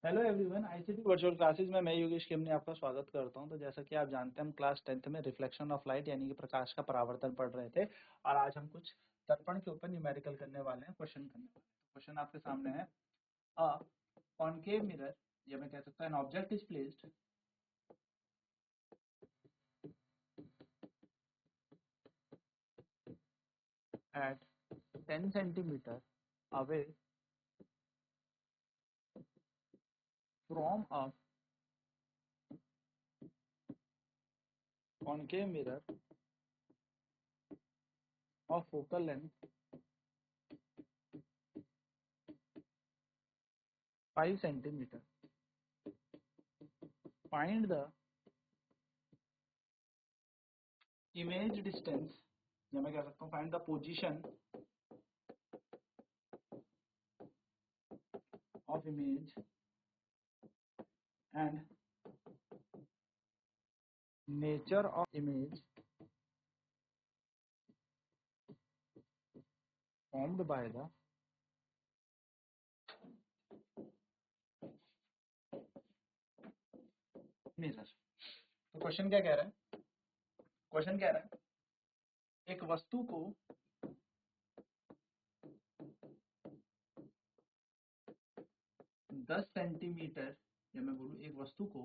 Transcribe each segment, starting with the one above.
Hello everyone, ICT virtual classes में मैं योगेश केमने आपका स्वागत करता हूं। तो जैसा कि आप जानते हैं, हम क्लास 10th में रिफ्लेक्शन ऑफ लाइट यानी कि प्रकाश का परावर्तन पढ़ रहे थे और आज हम कुछ दर्पण के ऊपर न्यूमेरिकल करने वाले हैं, क्वेश्चन करने वाले हैं। क्वेश्चन आपके सामने है, अ कॉनकेव मिरर, या मैं कह सकता हूं N object is placed at 10 centimetre away from a concave mirror of focal length 5 centimetre. Find the image distance, या मैं कह सकता हूँ find the position of image and nature of image formed by the mirror। तो question क्या कह रहा है? क्वेश्चन कह रहा है एक वस्तु को 10 सेंटीमीटर, या मैं बोलूं एक वस्तु को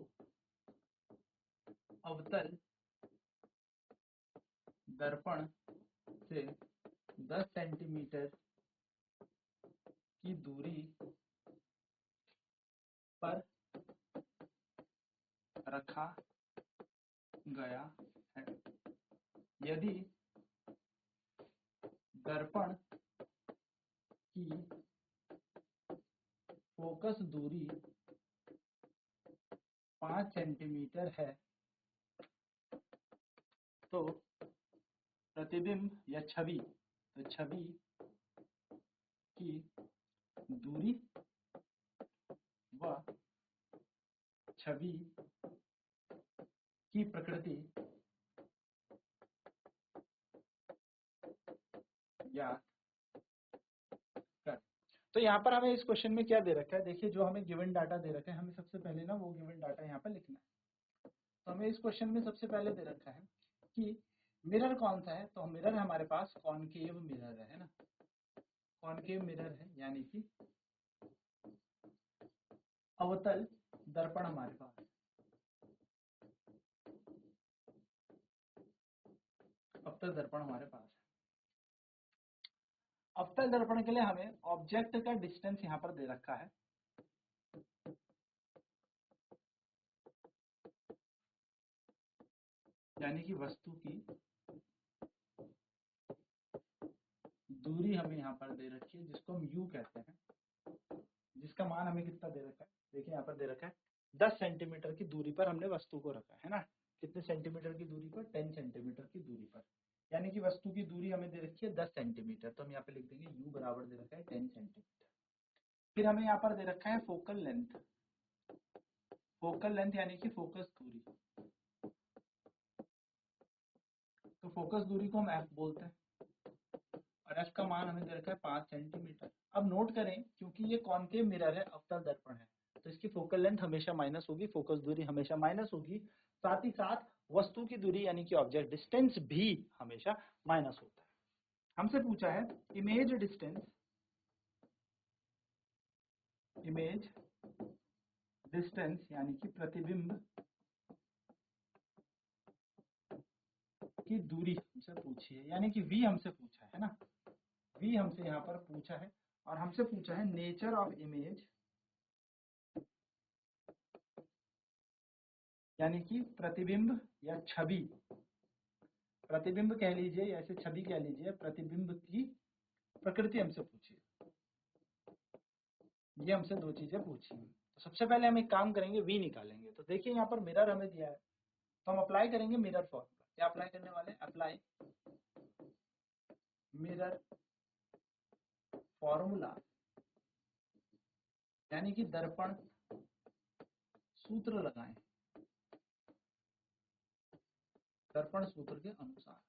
अवतल दर्पण से 10 सेंटीमीटर की दूरी पर रखा गया है। यदि दर्पण की फोकस दूरी 5 सेंटीमीटर है तो प्रतिबिंब या छवि, तो छवि की दूरी व छवि की प्रकृति ज्ञात कर। तो यहाँ पर हमें इस क्वेश्चन में क्या दे रखा है? देखिए, जो हमें गिवन डाटा दे रखा है, हमें सबसे पहले ना वो गिवन डाटा यहाँ पर लिखना है। तो हमें इस क्वेश्चन में सबसे पहले दे रखा है कि मिरर कौन सा है। तो मिरर हमारे पास कॉनकेव मिरर है ना, कॉनकेव मिरर है, यानी कि अवतल दर्पण हमारे पास है। अवतल दर्पण हमारे पास है। अवतल दर्पण के लिए हमें ऑब्जेक्ट का डिस्टेंस यहाँ पर दे रखा है, यानी कि वस्तु की दूरी हमें यहाँ पर दे रखी है, जिसको हम यू कहते हैं, जिसका मान हमें कितना दे रखा है? देखिए यहाँ पर दे रखा है 10 सेंटीमीटर की दूरी पर हमने वस्तु को रखा है ना। कितने सेंटीमीटर की दूरी पर? 10 सेंटीमीटर की दूरी पर, यानी कि वस्तु की दूरी हमें दे रखी है 10 सेंटीमीटर। तो हम यहाँ पे लिख देंगे यू बराबर दे रखा है 10 सेंटीमीटर। फिर हमें यहाँ पर दे रखा है फोकल लेंथ, फोकल लेंथ यानी कि फोकस दूरी। तो फोकस दूरी को हम एफ बोलते हैं और एफ का मान हमें दे रखा है 5 सेंटीमीटर। अब नोट करें, क्योंकि ये कॉनकेव मिरर है, अवतल दर्पण है, तो इसकी फोकल लेंथ हमेशा माइनस होगी, फोकस दूरी हमेशा माइनस होगी। साथ ही साथ वस्तु की दूरी यानी कि ऑब्जेक्ट डिस्टेंस भी हमेशा माइनस होता है। हमसे पूछा है इमेज डिस्टेंस, इमेज डिस्टेंस यानी कि प्रतिबिंब की दूरी हमसे पूछी है, यानी कि v हमसे पूछा है ना, v हमसे यहाँ पर पूछा है। और हमसे पूछा है नेचर ऑफ इमेज, यानी कि प्रतिबिंब या छवि, प्रतिबिंब कह लीजिए या ऐसे छवि कह लीजिए, प्रतिबिंब की प्रकृति हमसे पूछी है। ये हमसे दो चीजें पूछी हैं। तो सबसे पहले हम एक काम करेंगे, v निकालेंगे। तो देखिए यहाँ पर मिरर हमें दिया है, तो हम अप्लाई करेंगे मिरर फॉर्मूला। क्या अप्लाई करने वाले हैं? अप्लाई मिरर फॉर्मूला, यानी कि दर्पण सूत्र लगाएं, दर्पण सूत्र के अनुसार।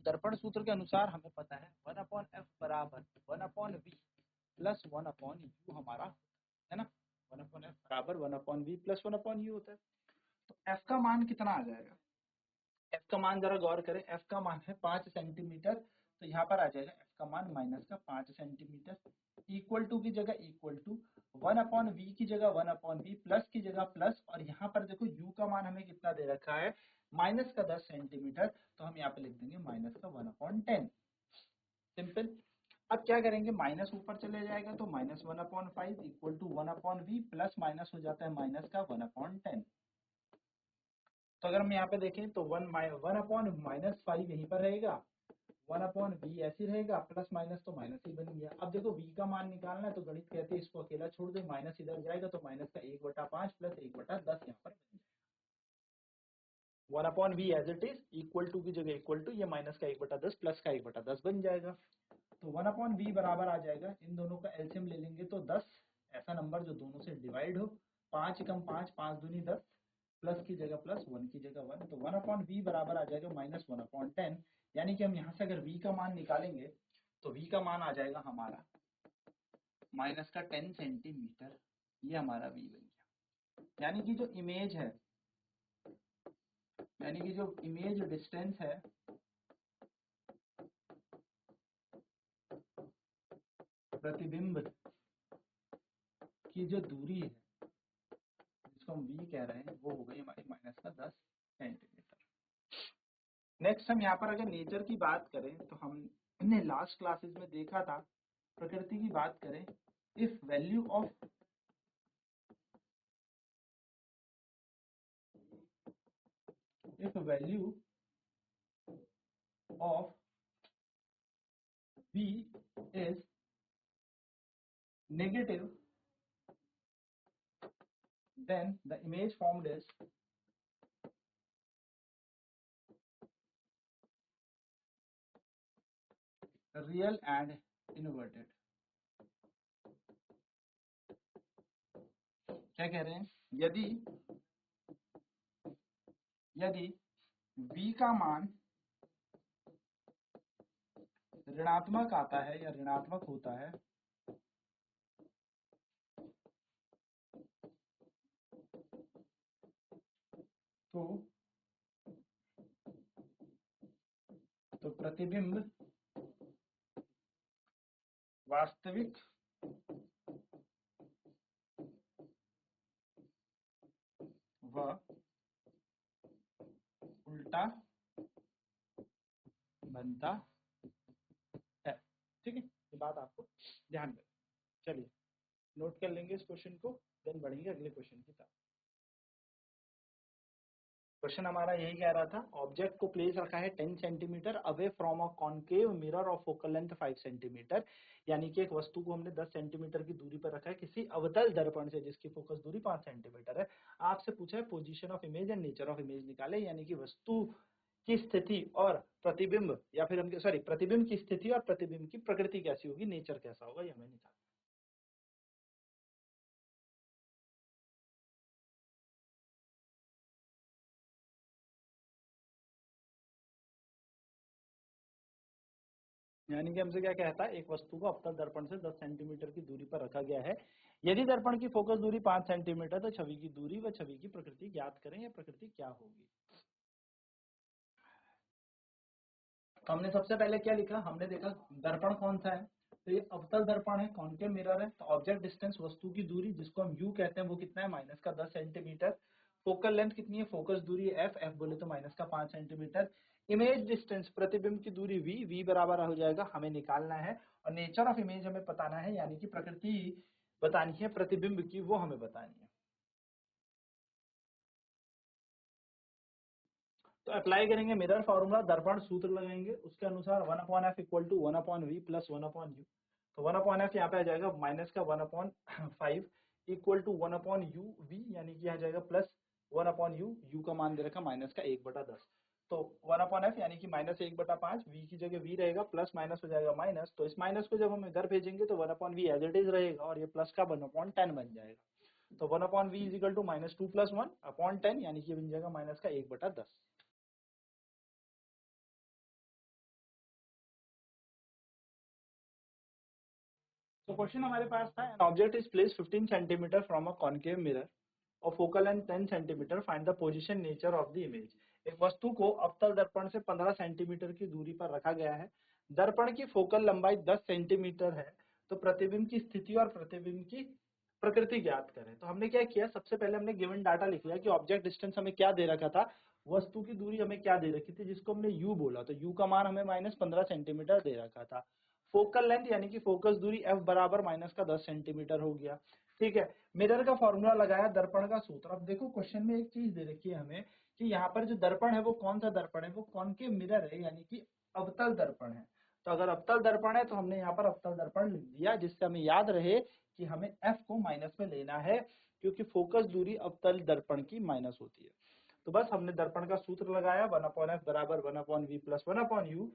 दर्पण सूत्र के अनुसार हमें पता है 1/f बराबर 1/v प्लस 1/u हमारा है ना। 1/f बराबर 1/v प्लस 1/u होता है। तो f का मान कितना आ जाएगा, f का मान जरा गौर करें, f का मान है 5 सेंटीमीटर, तो यहाँ पर आ जाएगा f का मान माइनस का 5 सेंटीमीटर, इक्वल टू की जगह इक्वल टू 1/v की जगह 1/v प्लस की जगह प्लस, और यहाँ पर देखो u का मान हमें कितना दे रखा है माइनस का 10 सेंटीमीटर, तो हम यहाँ पे लिख देंगे माइनस का 1/10। सिंपल। अब क्या करेंगे, माइनस ऊपर चले जाएगा तो minus 1/5 equal to 1/v plus minus हो जाता है माइनस का 1/10। तो अगर हम यहाँ पे देखें तो 1/-5 यहीं पर रहेगा, 1/v ऐसे रहेगा, प्लस माइनस तो माइनस ही बन गया। अब देखो v का मान निकालना है तो गणित कहते हैं इसको अकेला छोड़ दे, माइनस इधर जाएगा तो माइनस का 1/5 प्लस 1/10 यहाँ पर बन जाएगा। 1/v as it is equal to की जगह इक्वल टू, ये माइनस का 1/10 प्लस का 1/10 बन जाएगा। तो 1/v बराबर आ जाएगा, इन दोनों का एलसीएम ले लेंगे तो 10, ऐसा नंबर जो दोनों से डिवाइड हो, 5 कम 5, 5 दूनी 10, प्लस की जगह प्लस, 1 की जगह 1, तो 1/v बराबर आ जाएगा माइनस 1/10। यानी कि हम यहाँ से अगर v का मान निकालेंगे तो v का मान आ जाएगा हमारा माइनस का 10 सेंटीमीटर, ये हमारा v बन गया। यानी कि जो इमेज है, यानी कि जो इमेज डिस्टेंस है प्रतिबिंब की जो दूरी है जिसको हम v कह रहे हैं, वो हो गई हमारी माइनस का 10 सेंटीमीटर। नेक्स्ट हम यहाँ पर अगर नेचर की बात करें तो हमने लास्ट क्लासेस में देखा था, प्रकृति की बात करें, if value of v is negative, then the image formed is real and inverted। क्या कह रहे हैं, यदि v का मान ऋणात्मक आता है या ऋणात्मक होता है तो प्रतिबिंब वास्तविक व उल्टा बनता है। ठीक है, ये बात आपको ध्यान में। चलिए नोट कर लेंगे इस क्वेश्चन को, देन बढ़ेंगे अगले क्वेश्चन की तरफ। क्वेश्चन हमारा यही कह रहा था, ऑब्जेक्ट को प्लेस रखा है 10 centimetre away from a concave mirror of focal length 5 centimetre, यानी कि एक वस्तु को हमने 10 सेंटीमीटर की दूरी पर रखा है किसी अवतल दर्पण से जिसकी फोकस दूरी 5 सेंटीमीटर है। आपसे पूछा है position of image and nature of image निकाले, यानी कि वस्तु की स्थिति और प्रतिबिंब, या फिर हम सॉरी प्रतिबिंब की स्थिति और प्रतिबिंब की प्रकृति कैसी होगी, नेचर कैसा होगा, ये हमें निकालना। यानी कि हमसे क्या कहता है, एक वस्तु को अवतल दर्पण से 10 सेंटीमीटर की दूरी पर रखा गया है, यदि दर्पण की फोकस दूरी 5 सेंटीमीटर, तो छवि की दूरी व छवि की प्रकृति ज्ञात करें, या प्रकृति क्या होगी। तो हमने सबसे पहले क्या लिखा, हमने देखा दर्पण कौन सा है, तो ये अवतल दर्पण है, कॉन्केव मिरर है, तो ऑब्जेक्ट डिस्टेंस वस्तु की दूरी जिसको हम u कहते हैं वो कितना है माइनस का 10 सेंटीमीटर, फोकल लेंथ कितनी है, फोकस दूरी f बोले तो माइनस का 5 सेंटीमीटर, इमेज डिस्टेंस प्रतिबिंब की दूरी v बराबर हो जाएगा, हमें निकालना है, और नेचर ऑफ इमेज हमें बताना है, यानी कि प्रकृति बतानी है प्रतिबिंब की, वो हमें बतानी है। तो अप्लाई करेंगे मिरर फॉर्मूला, दर्पण सूत्र लगाएंगे, उसके अनुसार 1/f equal to 1/v plus 1/u, तो 1/f यहाँ पे आ जाएगा माइनस का 1/5 इक्वल टू 1/u v, यानी कि आ जाएगा प्लस 1/u, u का मान दे रखा माइनस का 1/10, तो 1/f यानी कि माइनस 1/5, v की जगह v रहेगा, प्लस माइनस हो जाएगा माइनस, तो इस माइनस को जब हम इधर भेजेंगे तो 1/v एज इट इज रहेगा, और ये प्लस का 1/10 बन जाएगा, तो 1/v is equal to minus 2 plus 1/10, यानी कि बन जाएगा माइनस का 1/10। तो क्वेश्चन हमारे पास था, an object is place 15 centimetre from a concave mirror और focal length 10 centimetre, find the position nature of the image. एक वस्तु को अवतल दर्पण से 15 सेंटीमीटर की दूरी पर रखा गया है, दर्पण की फोकल लंबाई 10 सेंटीमीटर है, तो प्रतिबिंब की स्थिति और प्रतिबिंब की प्रकृति ज्ञात करें। तो हमने क्या किया, सबसे पहले हमने गिवन डाटा लिख लिया कि ऑब्जेक्ट डिस्टेंस हमें क्या दे रखा था, वस्तु की दूरी हमें क्या दे रखी थी, जिसको हमने u बोला, तो u का मान हमें -15 सेंटीमीटर दे रखा था। फोकल लेंथ यानी कि फोकस दूरी f बराबर माइनस का 10 सेंटीमीटर हो गया। ठीक है, मिरर का फॉर्मूला लगाया, दर्पण का सूत्र। अब देखो क्वेश्चन में एक चीज दे रखी है हमें कि यहाँ पर जो दर्पण है वो कौन सा दर्पण है, वो कॉनकेव मिरर है, यानी कि अवतल दर्पण है। तो अगर अवतल दर्पण है तो हमने यहाँ पर अवतल दर्पण लिख दिया, जिससे हमें याद रहे कि हमें f को माइनस में लेना है, क्योंकि फोकस दूरी अवतल दर्पण की माइनस होती है। तो बस हमने दर्पण का सूत्र लगाया, 1/f बराबर 1/v प्लस 1/u।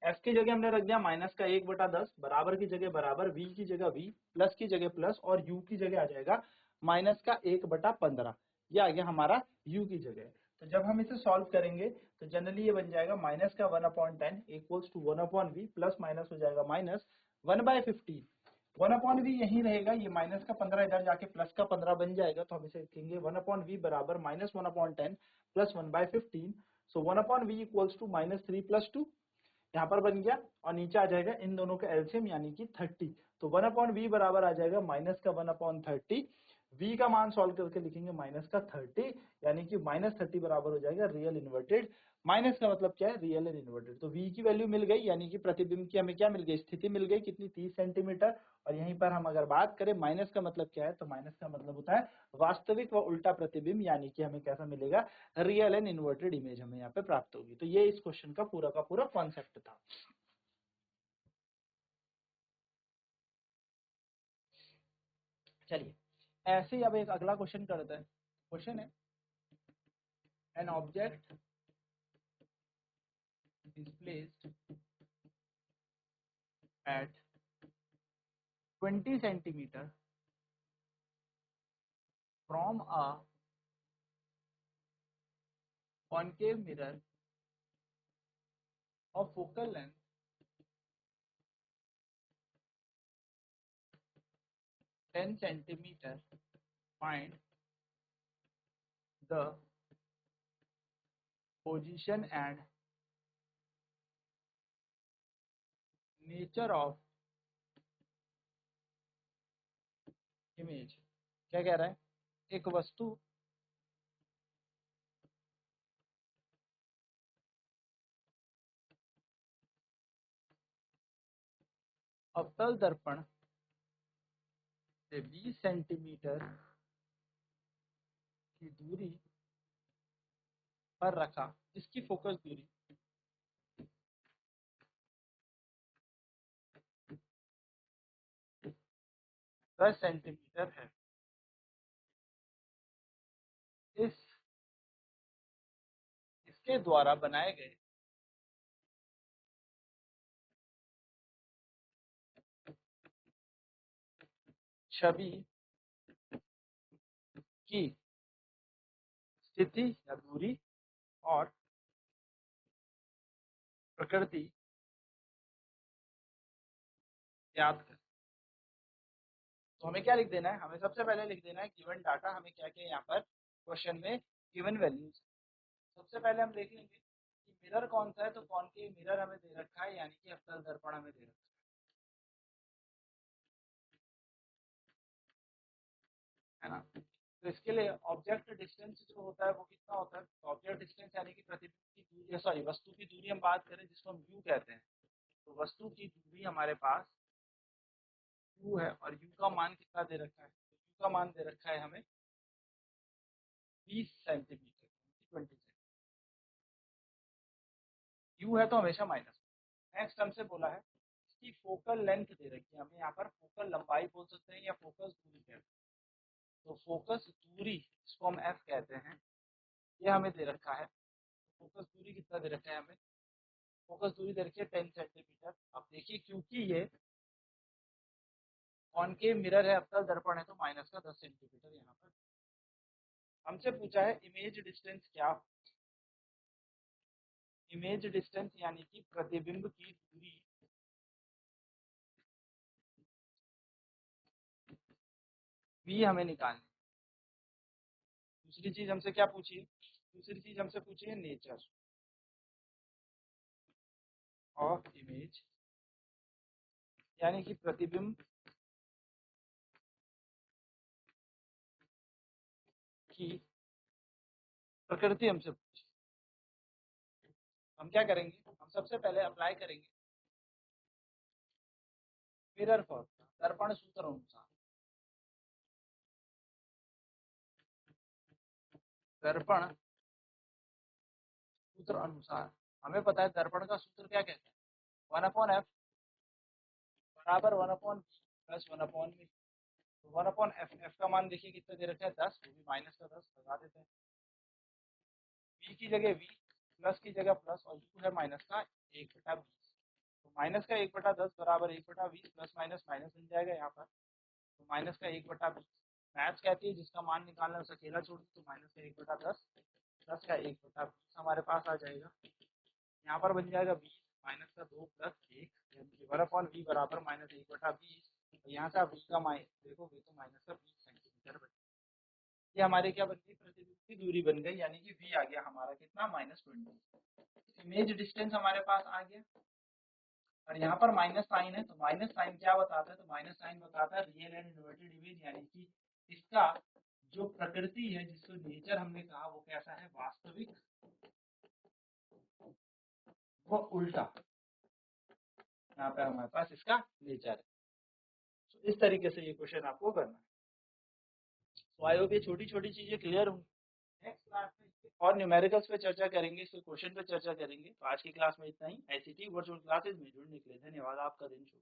f की जगह हमने रख दिया माइनस का 1/10, बराबर की जगह बराबर, v की जगह v, प्लस की जगह प्लस, और u की जगह आ जाएगा माइनस का 1/15। ये आ गया हमारा u की जगह। तो जब हम इसे सॉल्व करेंगे तो जनरली ये बन जाएगा माइनस का 1/10 equals to 1/v, plus minus हो जाएगा माइनस 1/15। 1/v यहीं रहेगा, ये माइनस का 15 इधर जाके प्लस का 15 बन जाएगा, तो हम इसे लिखेंगे 1/v बराबर minus 1/10 plus 1/15। So 1/v equals to -3 + 2 यहाँ पर बन गया, और नीचे आ जाएगा इन दोनों का एलसीएम यानी कि 30। तो 1/v बराबर आ जाएगा माइनस का 1/30। v का मान सॉल्व करके लिखेंगे माइनस का 30, यानी कि -30 बराबर हो जाएगा रियल इन्वर्टेड। माइनस का मतलब क्या है, रियल एंड इन्वर्टेड। तो v की वैल्यू मिल गई, यानी कि प्रतिबिंब की हमें क्या मिल गई, स्थिति मिल गई, कितनी, 30 सेंटीमीटर। और यहीं पर हम अगर बात करें माइनस का मतलब क्या है, तो माइनस का मतलब होता है वास्तविक व उल्टा प्रतिबिंब, यानी कि हमें कैसा मिलेगा, रियल एंड इन्वर्टेड इमेज हमें यहाँ पे प्राप्त होगी। तो ये इस क्वेश्चन का पूरा कॉन्सेप्ट था। चलिए ऐसे ही अब एक अगला क्वेश्चन करते हैं। क्वेश्चन है, N object is placed at 20 centimetre from a concave mirror of focal length 10 centimetre, find the position and nature of image. क्या कह रहा है, एक वस्तु अवतल दर्पण से 20 सेंटीमीटर की दूरी पर रखा, जिसकी फोकस दूरी 10 सेंटीमीटर है। इसके द्वारा बनाए गए छवि की स्थिति या दूरी और प्रकृति याद करें। तो हमें क्या लिख देना है, हमें सबसे पहले लिख देना है गिवन डाटा, हमें क्या क्या यहाँ पर क्वेश्चन में गिवन वैल्यूज। सबसे पहले हम देख लेंगे कि मिरर कौन सा है, तो कॉनकेव मिरर हमें दे रखा है, यानी कि अवतल दर्पण हमें दे रखा है ना। तो इसके लिए ऑब्जेक्ट डिस्टेंस जो होता है वो कितना होता है, तो ऑब्जेक्ट डिस्टेंस यानी कि प्रतिबिंब की दूरी, सॉरी वस्तु की दूरी हम बात करें जिसको हम u कहते हैं, तो वस्तु की दूरी हमारे पास u है, और u का मान कितना दे रखा है, तो u का मान दे रखा है हमें 20 सेंटीमीटर, 20 सेंटीमीटर। u है तो हमेशा माइनस। नेक्स्ट हमसे बोला है इसकी फोकल लेंथ दे रखी है, हमें यहाँ पर फोकल लंबाई बोल सकते हैं या फोकस दूरी कहते हैं। तो फोकस दूरी जिसको हम f कहते हैं, ये हमें दे रखा है। फोकस दूरी कितना दे रखा है हमें, फोकस दूरी दे रखी है 10 सेंटीमीटर। अब देखिए क्योंकि ये कॉनकेव मिरर है, अवतल दर्पण है, तो माइनस का 10 सेंटीमीटर यहाँ पर। हमसे पूछा है इमेज डिस्टेंस क्या, इमेज डिस्टेंस यानी कि प्रतिबिंब की दूरी v हमें निकालनी। दूसरी चीज हमसे क्या पूछी है? दूसरी चीज हमसे पूछी है नेचर ऑफ इमेज, यानी कि प्रतिबिंब की प्रकृति हमसे पूछी। हम क्या करेंगे? हम सबसे पहले अप्लाई करेंगे मिरर फॉर्मूला, दर्पण सूत्र अनुसार। दर्पण सूत्र अनुसार हमें पता है दर्पण का सूत्र क्या कहता है, 1/f बराबर 1/v प्लस 1/v। तो 1/f, f का मान देखिए कितना दे रखा है 10, वो भी माइनस का 10 लगा देते हैं। v की जगह v, प्लस की जगह प्लस, और u है माइनस का 1/20। तो माइनस का 1/10 बराबर 1/20 प्लस माइनस माइनस बन जाएगा यहाँ पर, तो माइनस का 1/20। मैथ्स कहती है जिसका मान निकालना है उसे अकेला छोड़ दो, तो माइनस का 1/10 10 का 1/20 हमारे पास आ जाएगा। यहाँ पर बन जाएगा 20 माइनस का 2 प्लस 1, यानी कि 1/v बराबर माइनस 1/20। यहाँ का v का देखो v तो माइनस का 20 सेंटीमीटर बन, ये हमारे क्या बन गई? प्रतिबिंब की दूरी बन गई, यानी कि v आ गया हमारा कितना? -20। इमेज डिस्टेंस हमारे पास आ गया, और यहाँ पर माइनस साइन है, तो माइनस साइन क्या बताता है? तो माइनस साइन बताता है रियल एंड इन्वर्टेड इमेज, यानी कि इसका जो प्रकृति है, जिसको नेचर हमने कहा, वो कैसा है? वास्तविक वो उल्टा। यहाँ पे हमारे पास इसका नेचर है। तो इस तरीके से ये क्वेश्चन आपको करना है। तो आई होप ये छोटी छोटी चीजें क्लियर होंगी। नेक्स्ट क्लास में और न्यूमेरिकल्स पे चर्चा करेंगे, इसके क्वेश्चन पे चर्चा करेंगे। तो आज की क्लास में इतना ही। ICT वर्चुअल क्लासेज में जुड़ने के लिए धन्यवाद। आपका दिन शुभ।